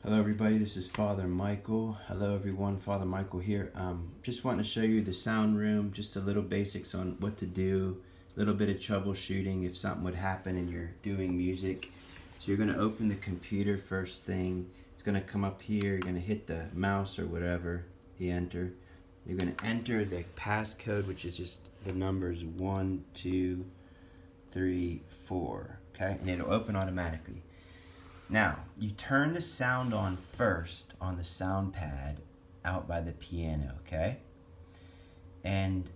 Hello everybody, this is Father Michael. Hello everyone, Father Michael here. Just wanting to show you the sound room, just a little basics on what to do, a little bit of troubleshooting if something would happen and you're doing music. So you're going to open the computer first thing. It's going to come up here, you're going to hit the mouse or whatever, the enter. You're going to enter the passcode, which is just the numbers 1, 2, 3, 4, okay? And it'll open automatically. Now, you turn the sound on first on the sound pad out by the piano, okay? And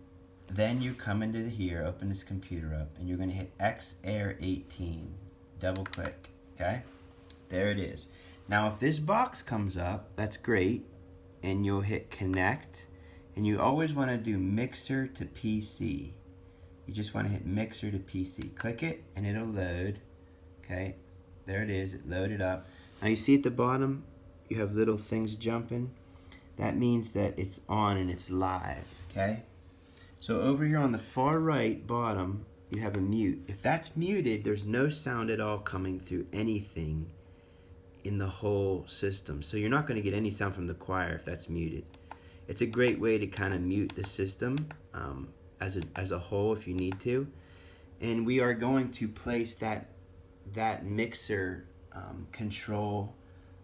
then you come into here, open this computer up, and you're going to hit XAir18. Double click, okay? There it is. Now, if this box comes up, that's great, and you'll hit connect, and you always want to do mixer to PC. You just want to hit mixer to PC. Click it, and it'll load, okay? There it is, it loaded up. Now you see at the bottom, you have little things jumping. That means that it's on and it's live, okay? So over here on the far right bottom, you have a mute. If that's muted, there's no sound at all coming through anything in the whole system. So you're not gonna get any sound from the choir if that's muted. It's a great way to kind of mute the system as a whole if you need to. And we are going to place that mixer control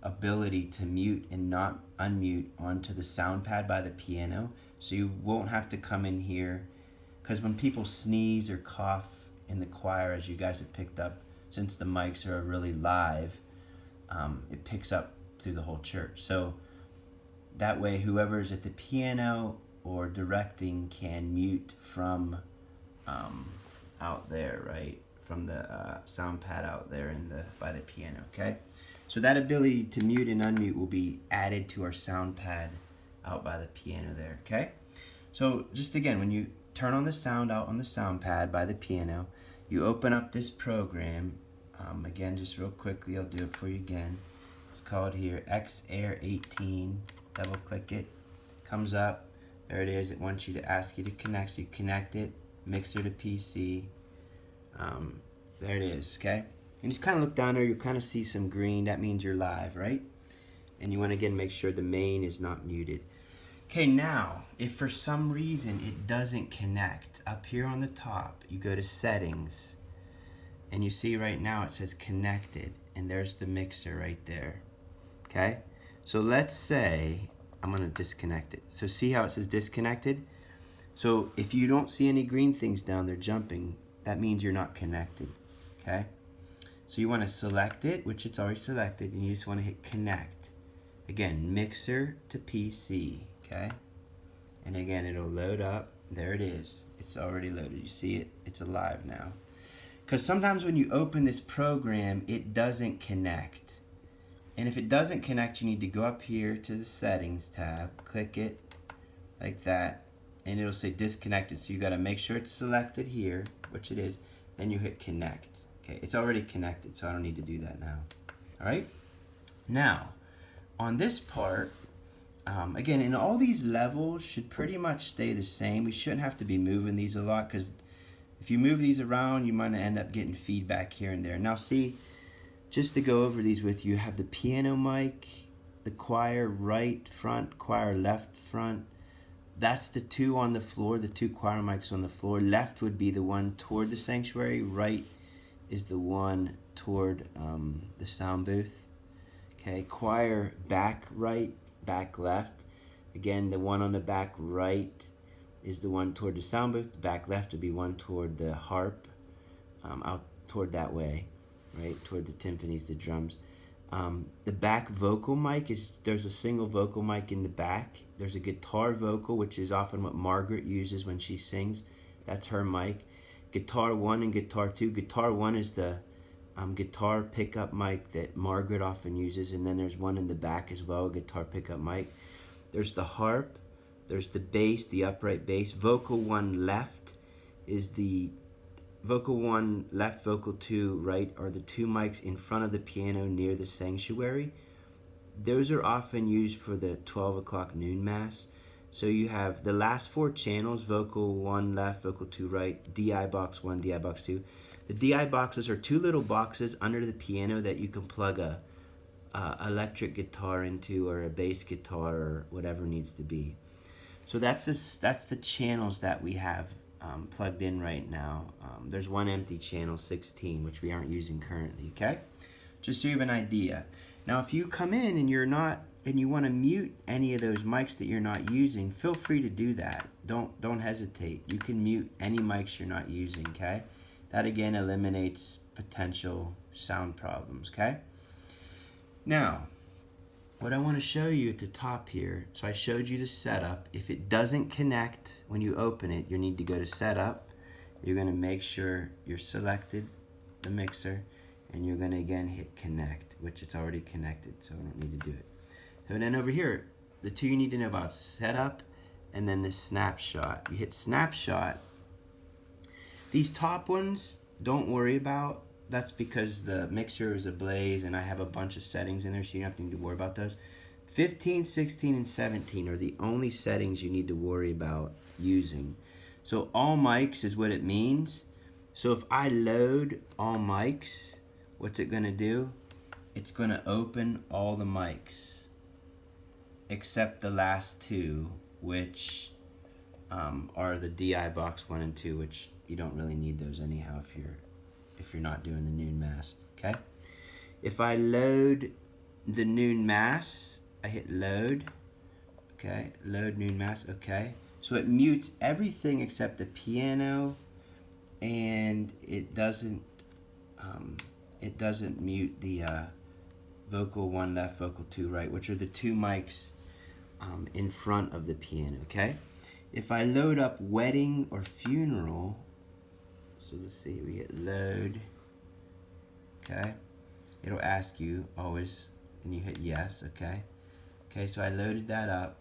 ability to mute and not unmute onto the sound pad by the piano, so you won't have to come in here, because when people sneeze or cough in the choir, as you guys have picked up, since the mics are really live, it picks up through the whole church. So that way whoever's at the piano or directing can mute from out there, right? From the sound pad out there by the piano, okay? So that ability to mute and unmute will be added to our sound pad out by the piano there, okay? So just again, when you turn on the sound out on the sound pad by the piano, you open up this program. Again, just real quickly, I'll do it for you again. It's called here XAir18. Double click it. Comes up. There it is. It wants you to ask you to connect. So you connect it. Mixer to PC. There it is, okay? And just kind of look down there, you kind of see some green. That means you're live, right? And you want to, again, make sure the main is not muted. Okay, now, if for some reason it doesn't connect, up here on the top, you go to settings, and you see right now it says connected, and there's the mixer right there, okay? So let's say, I'm going to disconnect it. So see how it says disconnected? So if you don't see any green things down there jumping, that means you're not connected, okay? So you want to select it, which it's already selected, and you just want to hit connect. Again, mixer to PC, okay? And again, it'll load up. There it is. It's already loaded. You see it? It's alive now. Because sometimes when you open this program, it doesn't connect. And if it doesn't connect, you need to go up here to the settings tab, click it like that, and it'll say disconnected. So you got to make sure it's selected here, which it is, then you hit connect. Okay, it's already connected, so I don't need to do that now. All right? Now, on this part, again, in all these levels should pretty much stay the same. We shouldn't have to be moving these a lot, because if you move these around, you might end up getting feedback here and there. Now see, just to go over these with you, you have the piano mic, the choir right front, choir left front. That's the two on the floor, the two choir mics on the floor. Left would be the one toward the sanctuary. Right is the one toward the sound booth. Okay, choir back right, back left. Again, the one on the back right is the one toward the sound booth. The back left would be one toward the harp, out toward that way, right, toward the timpanis, the drums. The back vocal mic there's a single vocal mic in the back. There's a guitar vocal, which is often what Margaret uses when she sings. That's her mic. Guitar 1 and Guitar 2. Guitar 1 is the guitar pickup mic that Margaret often uses, and then there's one in the back as well, a guitar pickup mic. There's the harp. There's the bass, the upright bass. Vocal 1 left is the vocal 1 left, vocal 2 right are the two mics in front of the piano near the sanctuary. Those are often used for the 12 o'clock noon mass. So you have the last four channels, vocal 1 left, vocal 2 right, DI box 1, DI box 2. The DI boxes are two little boxes under the piano that you can plug a electric guitar into, or a bass guitar, or whatever needs to be. So that's the channels that we have plugged in right now. There's one empty channel 16, which we aren't using currently, okay? Just so you have an idea. Now if you come in and you want to mute any of those mics that you're not using, feel free to do that. Don't hesitate. You can mute any mics you're not using, okay? That again eliminates potential sound problems, okay? Now, what I want to show you at the top here, so I showed you the setup. If it doesn't connect when you open it, you need to go to setup. You're going to make sure you're selected the mixer, and you're going to again hit connect, which it's already connected, so I don't need to do it. So then over here, the two you need to know about: setup and then the snapshot. You hit snapshot. These top ones, don't worry about. That's because the mixer is ablaze and I have a bunch of settings in there, so you don't have to need to worry about those. 15, 16, and 17 are the only settings you need to worry about using. So all mics is what it means. So if I load all mics, what's it gonna do? It's gonna open all the mics except the last two, which are the DI box 1 and 2, which you don't really need those anyhow if you're not doing the noon mass, okay? If I load the noon mass, I hit load, okay? Load noon mass, okay? So it mutes everything except the piano, and it doesn't mute the vocal 1 left, vocal 2 right, which are the two mics in front of the piano, okay? If I load up wedding or funeral, so let's see, we hit load, okay? It'll ask you always, and you hit yes, okay? Okay, so I loaded that up.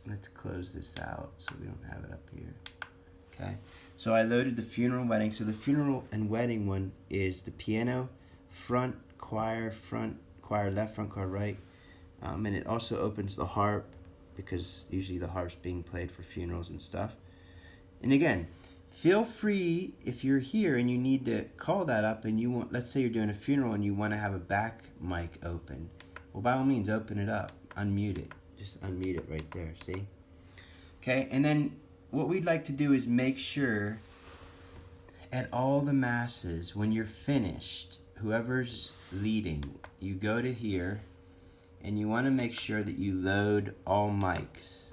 Let's close this out so we don't have it up here, okay? So I loaded the funeral and wedding. So the funeral and wedding one is the piano, front choir left, front choir right, and it also opens the harp, because usually the harp's being played for funerals and stuff. And again, feel free, if you're here and you need to call that up and you want, let's say you're doing a funeral and you want to have a back mic open, well, by all means, open it up, unmute it. Just unmute it right there, see? Okay, and then what we'd like to do is make sure at all the masses, when you're finished, whoever's leading, you go to here and you want to make sure that you load all mics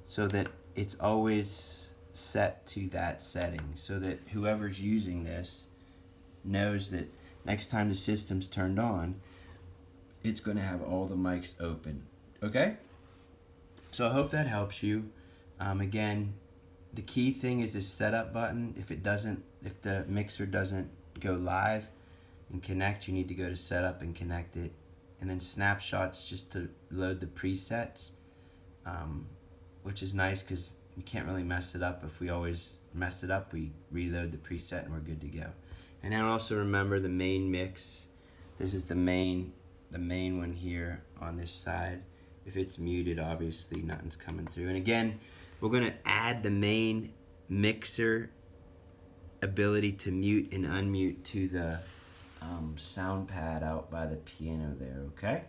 so that it's always set to that setting, so that whoever's using this knows that next time the system's turned on, it's going to have all the mics open, okay? So I hope that helps you. Again, the key thing is this setup button. If the mixer doesn't go live and connect, you need to go to setup and connect it. And then snapshots just to load the presets, which is nice because you can't really mess it up. If we always mess it up, we reload the preset and we're good to go. And then also remember the main mix. This is the main one here on this side. If it's muted, obviously nothing's coming through. And again, we're gonna add the main mixer ability to mute and unmute to the sound pad out by the piano there, okay?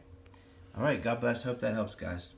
All right, God bless. Hope that helps, guys.